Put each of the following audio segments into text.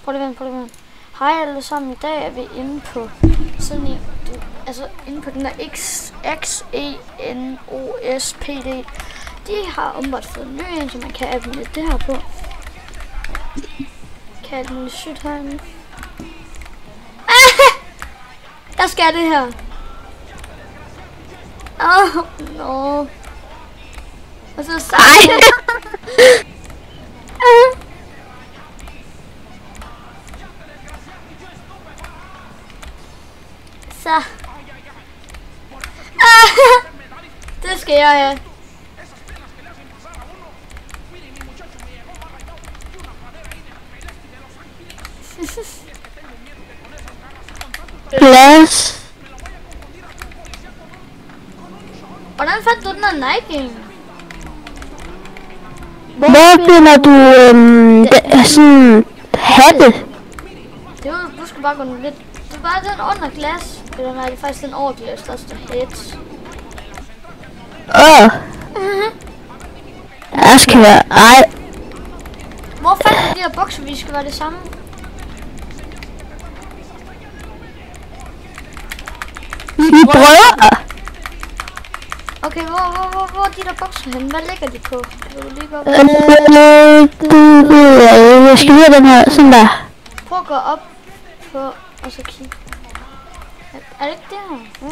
Prøv lige vent. Hej alle sammen, i dag er vi inde på sådan en, altså inde på den der XENOSPD. De har åbenbart fået en ny en, så man kan adminere det her på. Kan adminere sygt herinde. Jeg skal det her. No. Og så sejt. Så. Det skal jeg have. Glas. Hvordan fandt du den her Nike? Hvor finder du sådan hatte? Du skal bare gå lidt. Det er bare den under glas. Eller nej, det er faktisk den over glas, der står heads. Jeg skal være... Ej. Hvor fandt du de her bukser, vi skal være det samme? Vi prøver. Okay, hvor er de der bukser henne? Hvad ligger de på? Kan du lige gå op? Jeg skal lige have den her, sådan der. Prøv at gå op på, og så kigge. Er det ikke det her? Ja.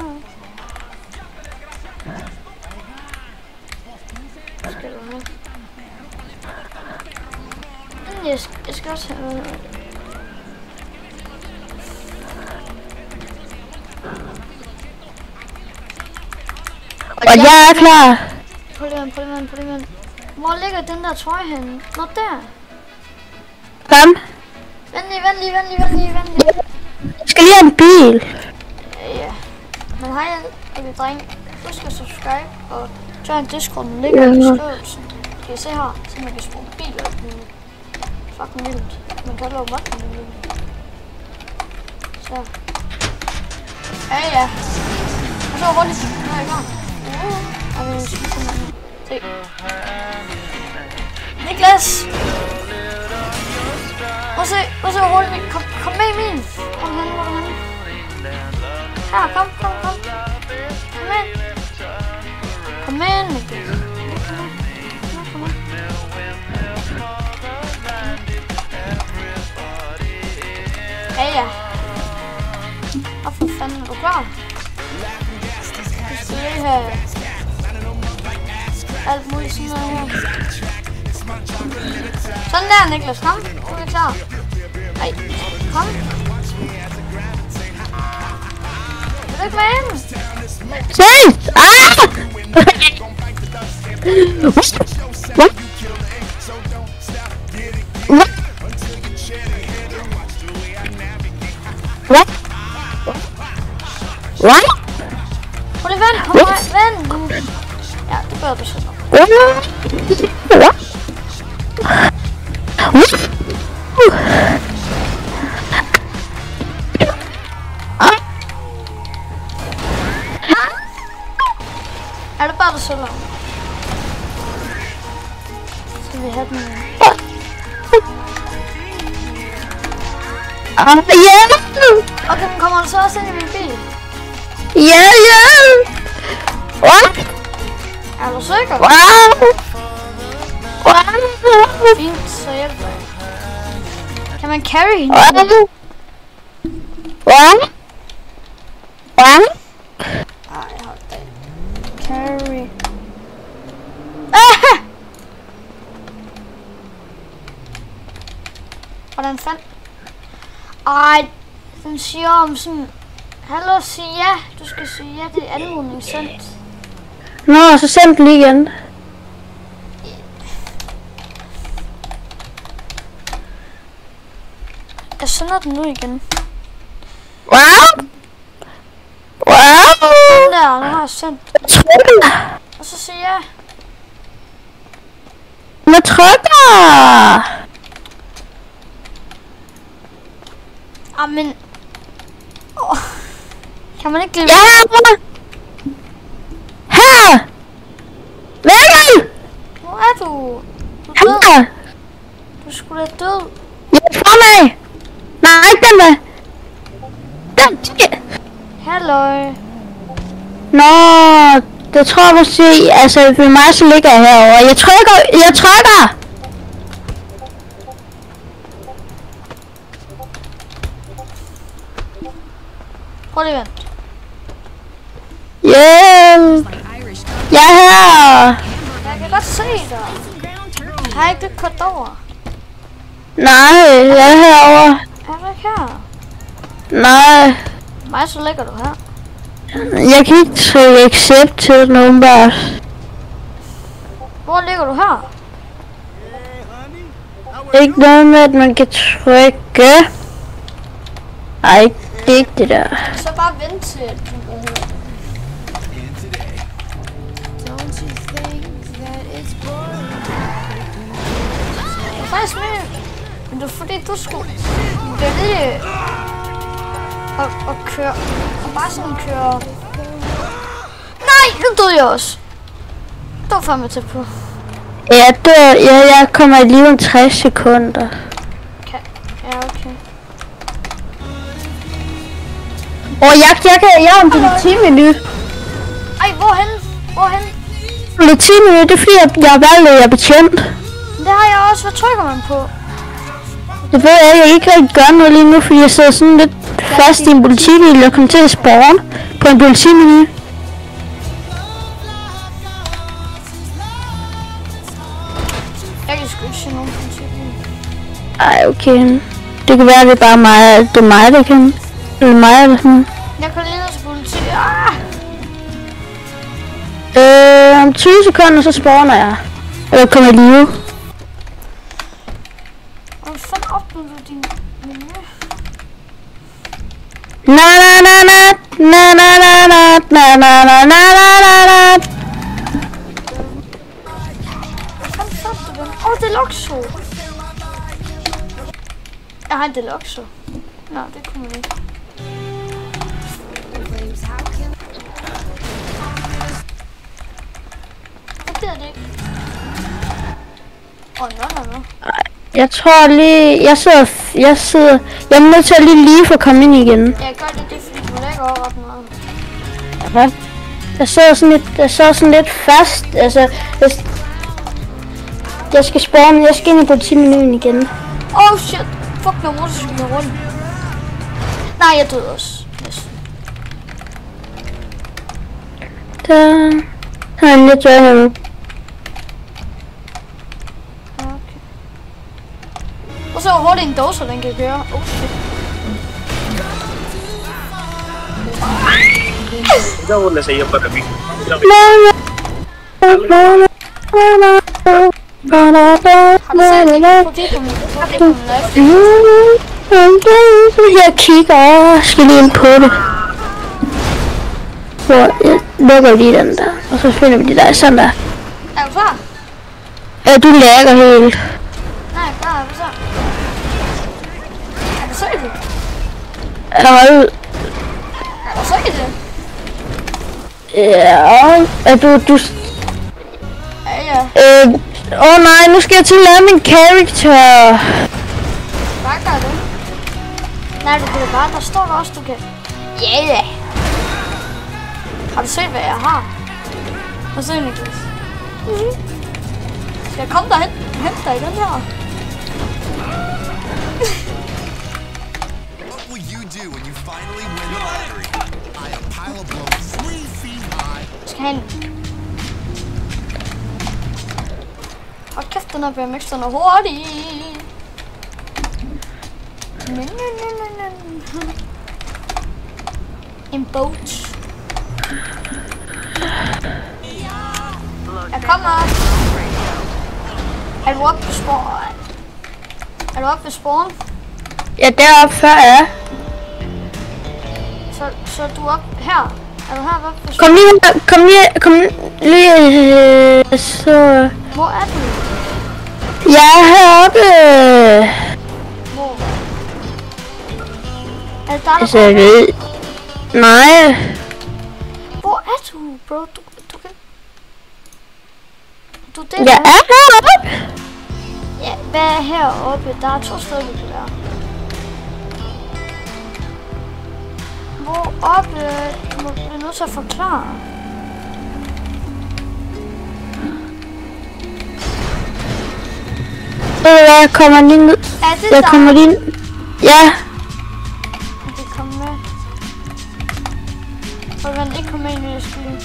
Skal du have? Jeg skal også have... Og jeg er klar. Prøv lige. Hvor ligger den der trøje henne? Nå, der. Kom. Vent lige. Jeg skal lige have en bil. Ja. Men hej alle drenge. Husk at subscribe og join Discorden, ligger i beskrivelsen. Kan I se her, så man kan spille bil og blive fucking vildt. Man kan lave mod med vildt. Så. Ja. Og så rundt. Nu er jeg i gang. Og vi skal simpelthen se. Niklas! Prøv at se hvor hurtigt vi... Kom med i min! Hvor er du henne? Her, kom. Kom med, Niklas. Kom med. Ja. Og for fanden, er du klar? Vi skal lige have alt muligt sådan noget her. Sådan der, Niklas. Kom. Nu er vi klar. Ej, kom. Vil du ikke være inde? Se! Hvad? Prøv lige vent. Kom vent. Ja, det bør du så. Er det bare du så langt? Skal vi have den? Ja! Okay, men kommer du så også ind i min bil? Ja! What? Er du sikker? Wow! Fint, så hjælper jeg. Kan man carry hende? What? Ej, hold da. Carry. Hvordan fandt? Ej, den siger om sådan... Hallo, sig ja. Du skal sige ja, det er anmodning sendt. Nå, så send den lige igen. Jeg sender den nu igen. Wow! Den der, nu har jeg sendt. Og så siger jeg... Jeg trykker! Men... Kan man ikke glemme? Ja! Her! Mikkel! Hvor er du? Du er død. Her! Du skulle da død. Hjælp fra mig! den der. Den. Halløj. Nå, det tror jeg måske, altså for mig så ligger jeg herovre. Jeg trykker! Prøv lige vent. Yeah. Jeg er her. Jeg kan godt se dig. Har jeg ikke kørt over? Nej, jeg er herovre. Er du ikke her? Nej, Mig, så ligger du her. jeg kan ikke trykke accept til den åbenbart. Hvor ligger du her? Ikke noget med, at man kan trykke. Ej, det er ikke det der. Så bare vent til, at du går her. Det er faktisk med. Men det er fordi, du skulle vælge at køre. Og bare sådan køre. Nej, nu døde jeg også. Det var fandme tæt på. Jeg kommer i live om 60 sekunder. Okay. Ja, okay. Jeg har en politimenu. Ej, hvorhen? Hvorhen? Politimenu, det er fordi, jeg har valgt, at jeg er betjent. Det har jeg også. Hvad trykker man på? Det ved jeg ikke rigtig gøre noget lige nu, fordi jeg sidder sådan lidt fast i en politibil og kommer til at spawn på en politimenu. Jeg kan sgu ikke se nogen politibil. Ej, okay. Det kan være, at det er bare mig, det er mig, der kan. Eller mig, eller sådan. Jeg kan lige ned til politiet. Om 20 sekunder, så spawner jeg. Eller kommer i live. Hvor fanden opnår du din menu? Na na na na na na na na na na na na na. Hvor fanden fandt du den? Åh, det er Luxo. Jeg har en Deluxo. Nå, det kunne man ikke. Det er det ikke. Nå. Jeg tror lige, jeg er nødt til at lige for at komme ind igen. Jeg gør det, fordi du lægger over ret meget. Hvad? Jeg sidder sådan lidt fast, altså, jeg skal spawn, jeg skal ind i politimenuen igen. Oh shit, fuck, jeg må cykle rundt. Nej, jeg døde også. Yes. Der har jeg lidt tør her nu. Okay. Og så hurtigt en doser, den kan køre. Oh shit. Ikaw wala sa iyo pa kami. Jeg kigger og skal lige ind på det. Så jeg lukker lige den der, og så finder vi det der sådan der. Er du klar? Ja, du lægger helt. Nej, klar, er du klar? Er du sikker? Ja, Er du sikker? ja, er du... Ja. Nej, nu skal jeg til at lave min character. Hvad gør du? Nej, du kan bare, der står der også, du kan... Yeah! Har du set, hvad jeg har? Hvad ser Niklas? Skal jeg komme derhen? Hente dig i den her? What will you do when you finally win the lottery? I a pile of blows 3 feet high. Skal have en... Hold kæft, den her BMX'en er hurtig. En boat. Jeg kommer. Er du oppe på spawn? Er du oppe ved spawn? Ja, deroppe før er. Så er du oppe her? Er du her oppe på spawn? Kom lige, så... Hvor er du? Jeg er heroppe. Hvor? Er det der, Altså, jeg ved... Nej. Hvor er du, bro? Du kan... Du det Jeg er heroppe. Ja, hvad er heroppe? Der er 2 steder, du kan være. op. Du må blive nødt til at forklare. Jeg kommer lige ned. Er det Jeg dig? kommer lige... Ja. Okay, kom med. Og vent, ikke komme med ind, jeg skal lige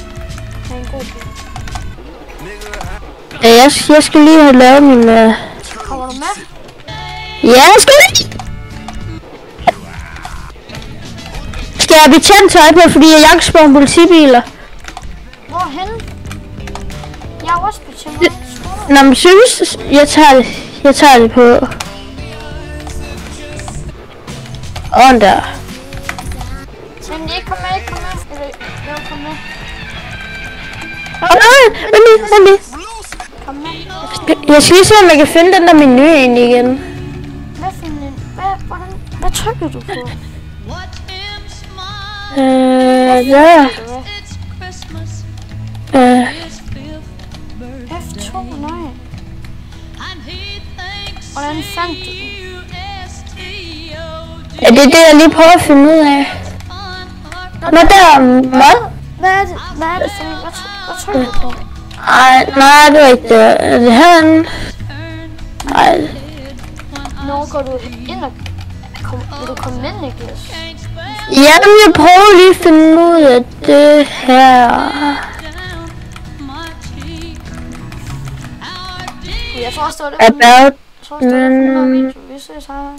have en god bil. Ja, jeg skal lige have lavet min... Kommer du med? Ja, jeg skal lige... Skal jeg betjent tøj på, fordi jeg jagtspår politibiler? Hvorhen? Jeg er også betjent. Nå, men synes jeg tager det på. Og der. Men ikke kom med, ikke kom med. Eller, jo, kom med. Vent lige. Kom med. Jeg skal lige se, om jeg kan finde den der menu ind igen. Hvad for en? Hvad trykker du på? Der. F2, nej. Hvordan fandt du den? Ja, det er det, jeg lige prøver at finde ud af. Nå, der hvad? Hvad er det for en? Hvad trykker du på? Nej, det var ikke det. Er det herinde? Nej. Når går du ind og... Vil du komme ind, Niklas? Jamen, jeg prøver lige at finde ud af det her. Jeg tror også, det var det. About... Jeg tror også, det var det. Vi ses her.